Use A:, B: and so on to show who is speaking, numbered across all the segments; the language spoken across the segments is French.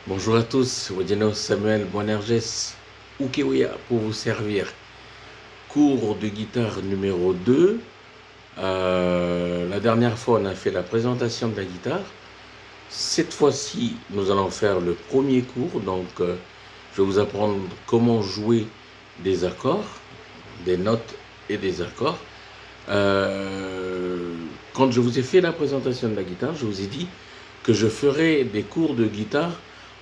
A: Bonjour à tous, Wadino Samuel Boanerges, Ukeweya pour vous servir. Cours de guitare numéro 2. La dernière fois, on a fait la présentation de la guitare. Cette fois-ci, nous allons faire le premier cours. Donc, je vais vous apprendre comment jouer des accords, des notes et des accords. Quand je vous ai fait la présentation de la guitare, je vous ai dit que je ferai des cours de guitare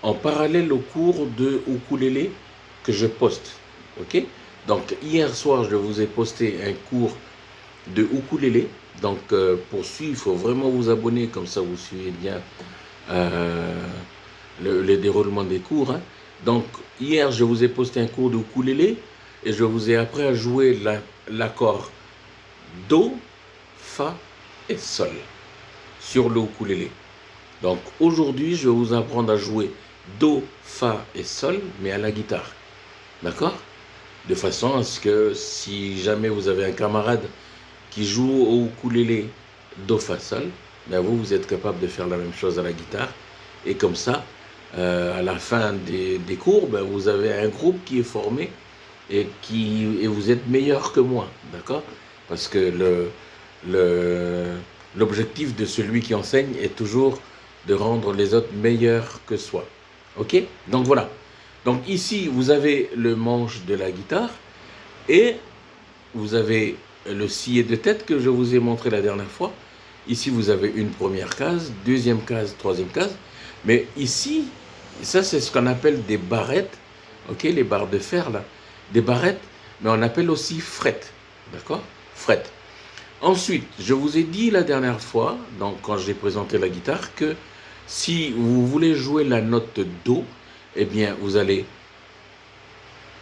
A: en parallèle au cours de ukulélé que je poste. Ok? Donc hier soir, je vous ai posté un cours de ukulélé. Donc pour suivre, il faut vraiment vous abonner, comme ça vous suivez bien le déroulement des cours. Hein. Donc hier, je vous ai posté un cours de ukulélé et je vous ai appris à jouer l'accord Do, Fa et Sol sur le ukulélé. Donc aujourd'hui, je vais vous apprendre à jouer Do, Fa et Sol, mais à la guitare. D'accord? De façon à ce que si jamais vous avez un camarade qui joue au ukulélé Do, Fa, Sol, ben vous êtes capable de faire la même chose à la guitare. Et comme ça, à la fin des cours, ben vous avez un groupe qui est formé et vous êtes meilleur que moi. D'accord? Parce que l'objectif de celui qui enseigne est toujours de rendre les autres meilleurs que soi. Ok? Donc voilà. Donc ici, vous avez le manche de la guitare et vous avez le sillet de tête que je vous ai montré la dernière fois. Ici, vous avez une première case, deuxième case, troisième case. Mais ici, ça c'est ce qu'on appelle des barrettes. Ok? Les barres de fer là. Des barrettes, mais on appelle aussi frettes. D'accord? Frettes. Ensuite, je vous ai dit la dernière fois, donc quand j'ai présenté la guitare, que si vous voulez jouer la note Do, eh bien vous allez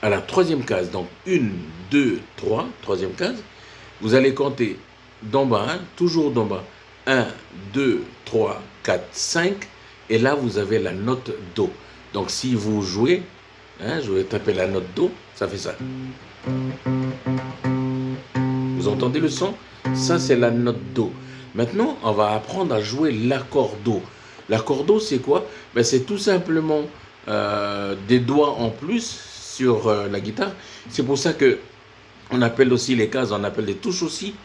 A: à la troisième case, donc 1, 2, 3, troisième case, vous allez compter d'en bas, hein, toujours d'en bas, 1, 2, 3, 4, 5, et là vous avez la note Do. Donc si vous jouez, hein, je vais taper la note Do, ça fait ça. Vous entendez le son? Ça c'est la note Do. Maintenant, on va apprendre à jouer l'accord Do. L'accord Do, c'est quoi? Ben, c'est tout simplement des doigts en plus sur la guitare. C'est pour ça que on appelle aussi les cases, on appelle des touches aussi.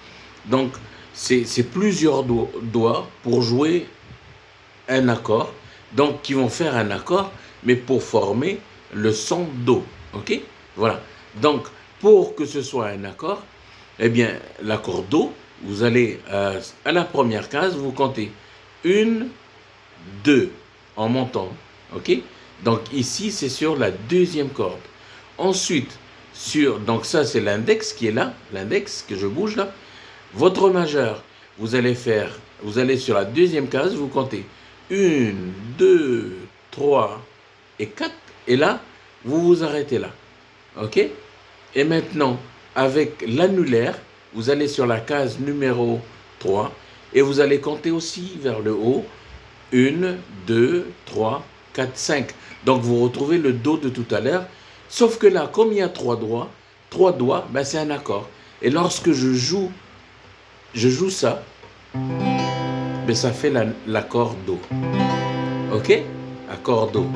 A: Donc, c'est plusieurs doigts pour jouer un accord. Donc, qui vont faire un accord, mais pour former le son Do. Ok? Voilà. Donc, pour que ce soit un accord, eh bien, l'accord Do, vous allez à la première case, vous comptez 1, 2 en montant. Ok? Donc ici, c'est sur la deuxième corde. Ensuite, donc ça, c'est l'index qui est là, l'index que je bouge là. Votre majeur, vous allez sur la deuxième case, vous comptez 1, 2, 3 et 4. Et là, vous vous arrêtez là. Ok? Et maintenant, avec l'annulaire, vous allez sur la case numéro 3 et vous allez compter aussi vers le haut 1, 2, 3, 4, 5. Donc vous retrouvez le Do de tout à l'heure. Sauf que là, comme il y a trois doigts, ben c'est un accord. Et lorsque je joue ça, ben ça fait l'accord Do. Ok? Accord Do.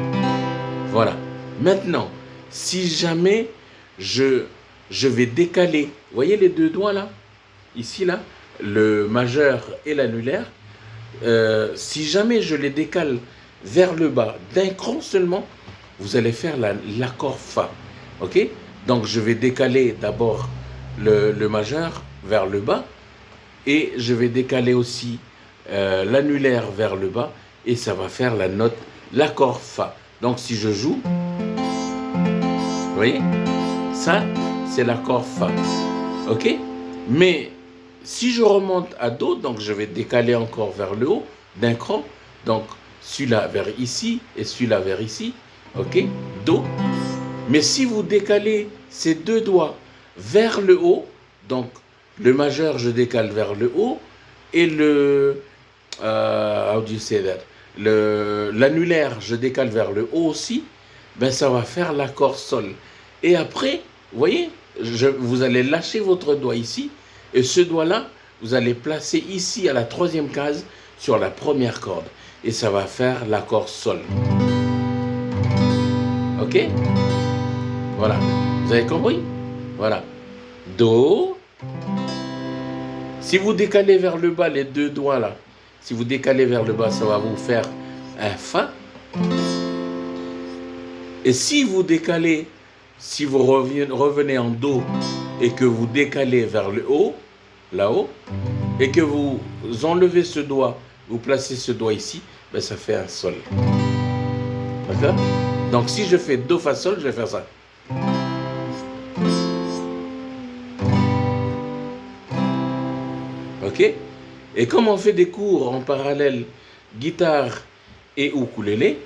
A: Voilà. Maintenant, si jamais je vais décaler, vous voyez les deux doigts là, ici là, le majeur et l'annulaire, si jamais je les décale vers le bas d'un cran seulement, vous allez faire l'accord Fa. Ok? Donc je vais décaler d'abord le majeur vers le bas et je vais décaler aussi l'annulaire vers le bas et ça va faire l'accord Fa. Donc si je joue, vous voyez? Ça, c'est l'accord Fa. Ok? Mais si je remonte à Do, donc je vais décaler encore vers le haut d'un cran. Donc celui-là vers ici et celui-là vers ici. Ok? Do. Mais si vous décalez ces deux doigts vers le haut, donc le majeur je décale vers le haut et how do you say that? L'annulaire je décale vers le haut aussi, ben ça va faire l'accord Sol. Et après, vous voyez, vous allez lâcher votre doigt ici, et ce doigt-là, vous allez placer ici à la troisième case sur la première corde. Et ça va faire l'accord Sol. Ok? Voilà. Vous avez compris? Voilà. Do. Si vous décalez vers le bas les deux doigts là, si vous décalez vers le bas, ça va vous faire un Fa. Et si vous décalez, si vous revenez en Do et que vous décalez vers le haut, là-haut, et que vous enlevez ce doigt, vous placez ce doigt ici, ben ça fait un Sol. D'accord? Donc si je fais Do, Fa, Sol, je vais faire ça. Ok? Et comme on fait des cours en parallèle guitare et ukulélé,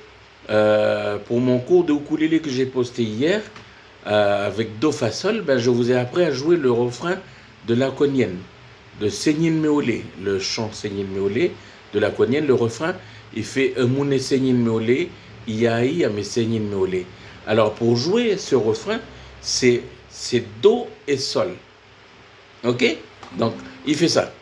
A: pour mon cours de ukulélé que j'ai posté hier, avec Do, Fa, Sol, ben je vous ai appris à jouer le refrain de Laconienne, de Senin Meolé, le chant Senin Meolé de Laconienne. Le refrain, il fait Moune Senin Meolé, Iaï Ame Senin Meolé. Alors pour jouer ce refrain, c'est Do et Sol. Ok? Donc il fait ça.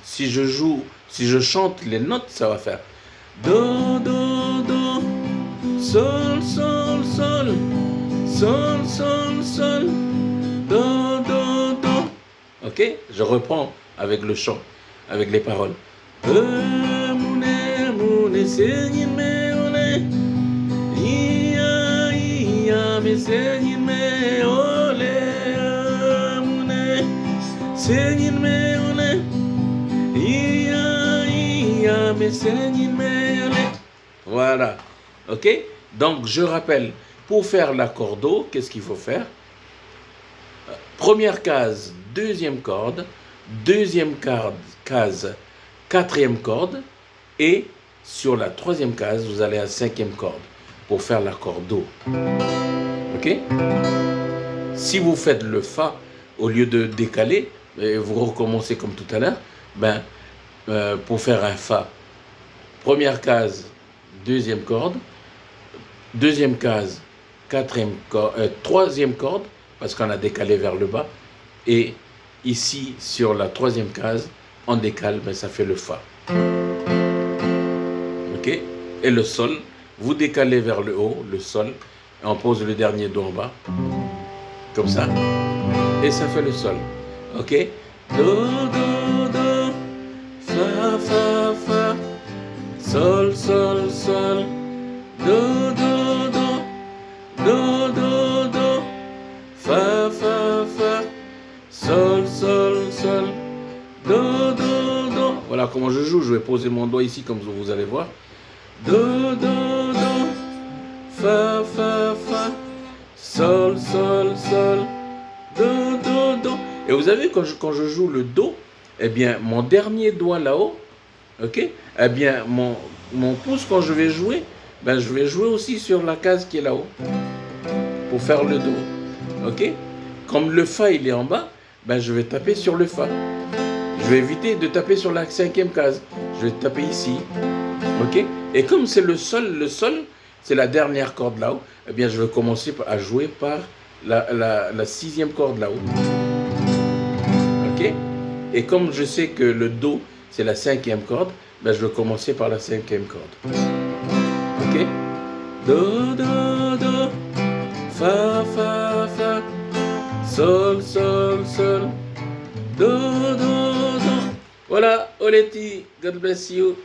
A: Si je joue, si je chante les notes, ça va faire Do, Do, Do, Sol, Sol, Sol, Sol, Sol, Sol, Do, Do, Do. Ok? Je reprends avec le chant, avec les paroles. Voilà. Ok? Donc je rappelle, pour faire l'accord Do, qu'est-ce qu'il faut faire? Première case, deuxième corde, deuxième case, quatrième corde, et sur la troisième case, vous allez à cinquième corde pour faire l'accord Do. Ok? Si vous faites le Fa au lieu de décaler, et vous recommencez comme tout à l'heure, ben, pour faire un Fa, première case, deuxième corde, deuxième case, troisième corde, parce qu'on a décalé vers le bas, et ici, sur la troisième case, on décale, ben, ça fait le Fa. Ok? Et le Sol, vous décalez vers le haut, le Sol, et on pose le dernier doigt en bas, comme ça, et ça fait le Sol. Ok? Do, Do, Do, Fa, Fa, Fa, Sol, Sol, Sol, Do, Do, Do, Do, Do, Do, Fa, Fa, Fa, Sol, Sol, Sol, Do, Do, Do. Voilà comment je joue. Je vais poser mon doigt ici comme vous allez voir. Do, Do, Do, Fa, Fa, Fa, Sol, Sol, Sol, Do, Do, Do. Et vous avez, quand je joue le Do, eh bien, mon dernier doigt là-haut, ok, eh bien, mon pouce, quand je vais jouer, ben, je vais jouer aussi sur la case qui est là-haut, pour faire le Do, ok. Comme le Fa, il est en bas, ben, je vais taper sur le Fa. Je vais éviter de taper sur la cinquième case. Je vais taper ici, ok. Et comme c'est le Sol, c'est la dernière corde là-haut, eh bien, je vais commencer à jouer par la sixième corde là-haut. Ok? Et comme je sais que le Do, c'est la cinquième corde, ben je vais commencer par la cinquième corde. Ok? Do, Do, Do, Fa, Fa, Fa, Sol, Sol, Sol, Do, Do, Do. Voilà, Oleti, God bless you.